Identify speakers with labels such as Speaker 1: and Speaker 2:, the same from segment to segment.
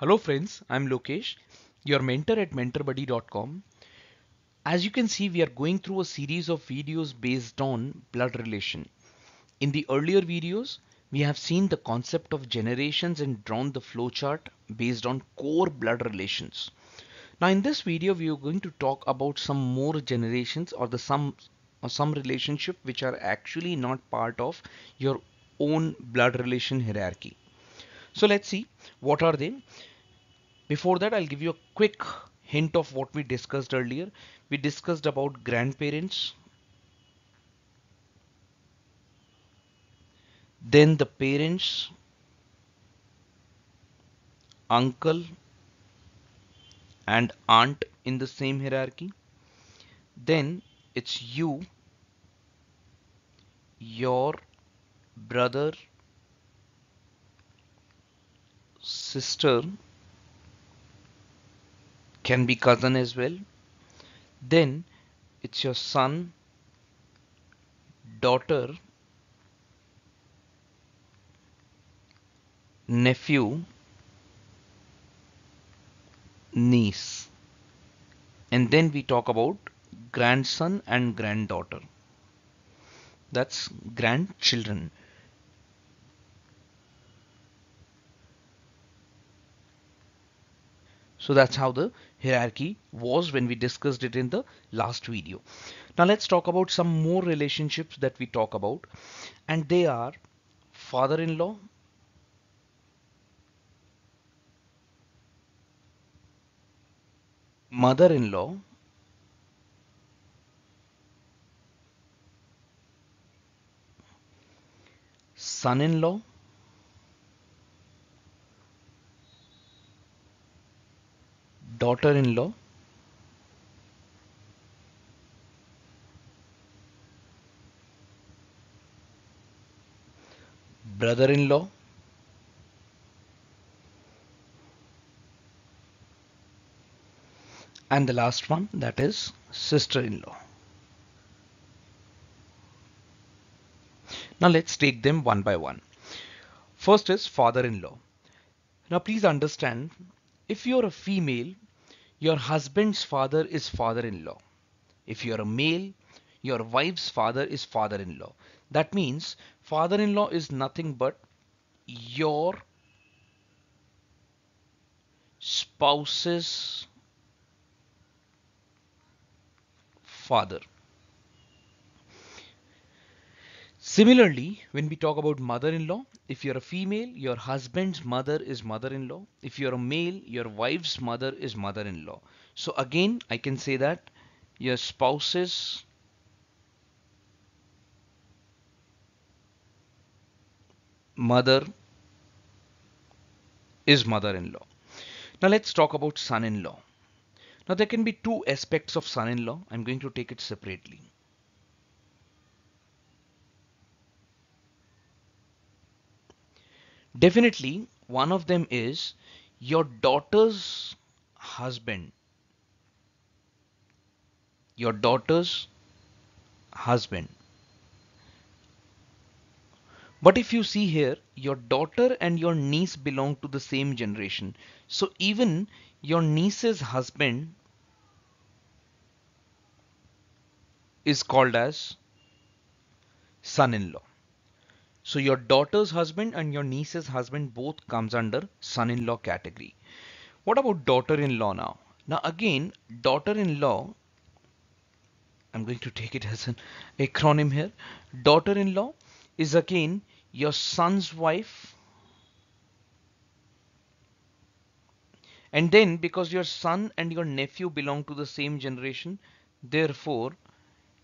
Speaker 1: Hello friends, I'm Lokesh, your mentor at mentorbuddy.com. As you can see, we are going through a series of videos based on blood relation. In the earlier videos, we have seen the concept of generations and drawn the flowchart based on core blood relations. Now in this video, we are going to talk about some more generations or some relationship which are actually not part of your own blood relation hierarchy. So let's see what are they. Before that, I'll give you a quick hint of what we discussed earlier. We discussed about grandparents, then the parents, uncle, and aunt in the same hierarchy. Then it's you, your brother, sister, can be cousin as well. Then it's your son, daughter, nephew, niece. And then we talk about grandson and granddaughter. That's grandchildren. So that's how the hierarchy was when we discussed it in the last video. Now let's talk about some more relationships that we talk about, and they are father-in-law, mother-in-law, son-in-law, daughter-in-law, brother-in-law, and the last one, that is sister-in-law. Now let's take them one by one. First is father-in-law. Now please understand, if you're a female, your husband's father is father-in-law. If you're a male, your wife's father is father-in-law. That means father-in-law is nothing but your spouse's father. Similarly, when we talk about mother-in-law, if you're a female, your husband's mother is mother-in-law. If you're a male, your wife's mother is mother-in-law. So again, I can say that your spouse's mother is mother-in-law. Now let's talk about son-in-law. Now there can be two aspects of son-in-law. I'm going to take it separately. Definitely, one of them is your daughter's husband. Your daughter's husband. But if you see here, your daughter and your niece belong to the same generation. So even your niece's husband is called as son-in-law. So your daughter's husband and your niece's husband both comes under son-in-law category. What about daughter-in-law now? Now again, daughter-in-law, I'm going to take it as an acronym here. Daughter-in-law is again your son's wife, and then because your son and your nephew belong to the same generation, therefore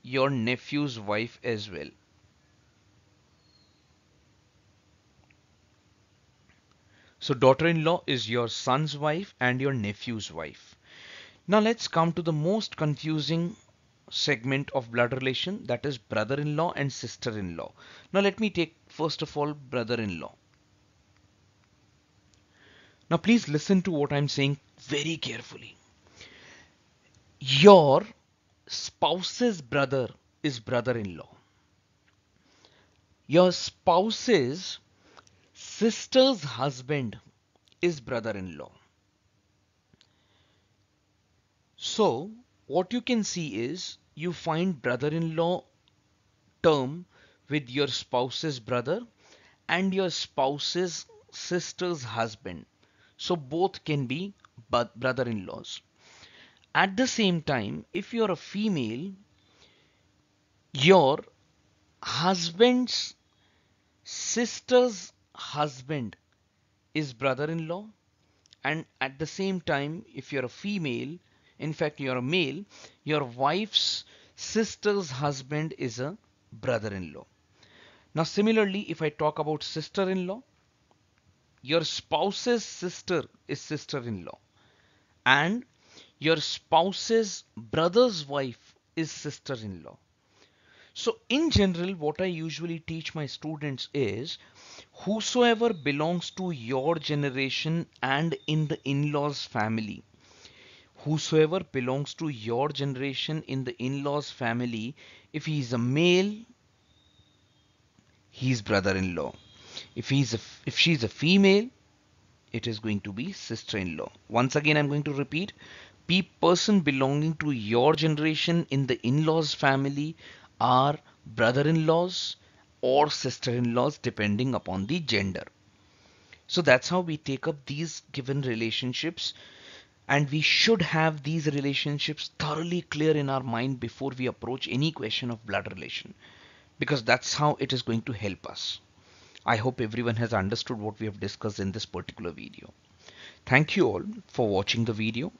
Speaker 1: your nephew's wife as well. So daughter-in-law is your son's wife and your nephew's wife. Now let's come to the most confusing segment of blood relation, that is brother-in-law and sister-in-law. Now let me take first of all brother-in-law. Now please listen to what I'm saying very carefully. Your spouse's brother is brother-in-law. Your spouse's sister's husband is brother-in-law. So what you can see is you find brother-in-law term with your spouse's brother and your spouse's sister's husband. So both can be brother-in-laws. At the same time, if you're a female, your husband's sister's husband is brother-in-law, and at the same time, if you're a female, in fact you're a male, your wife's sister's husband is a brother-in-law. Now similarly, if I talk about sister-in-law, your spouse's sister is sister-in-law, and your spouse's brother's wife is sister-in-law. So in general, what I usually teach my students is whosoever belongs to your generation and in the in-laws family, whosoever belongs to your generation in the in-laws family, if he is a male, he is brother-in-law. If she is a female, it is going to be sister-in-law. Once again, I'm going to repeat. Person belonging to your generation in the in-laws family are brother-in-laws or sister-in-laws depending upon the gender. So that's how we take up these given relationships, and we should have these relationships thoroughly clear in our mind before we approach any question of blood relation, because that's how it is going to help us. I hope everyone has understood what we have discussed in this particular video. Thank you all for watching the video.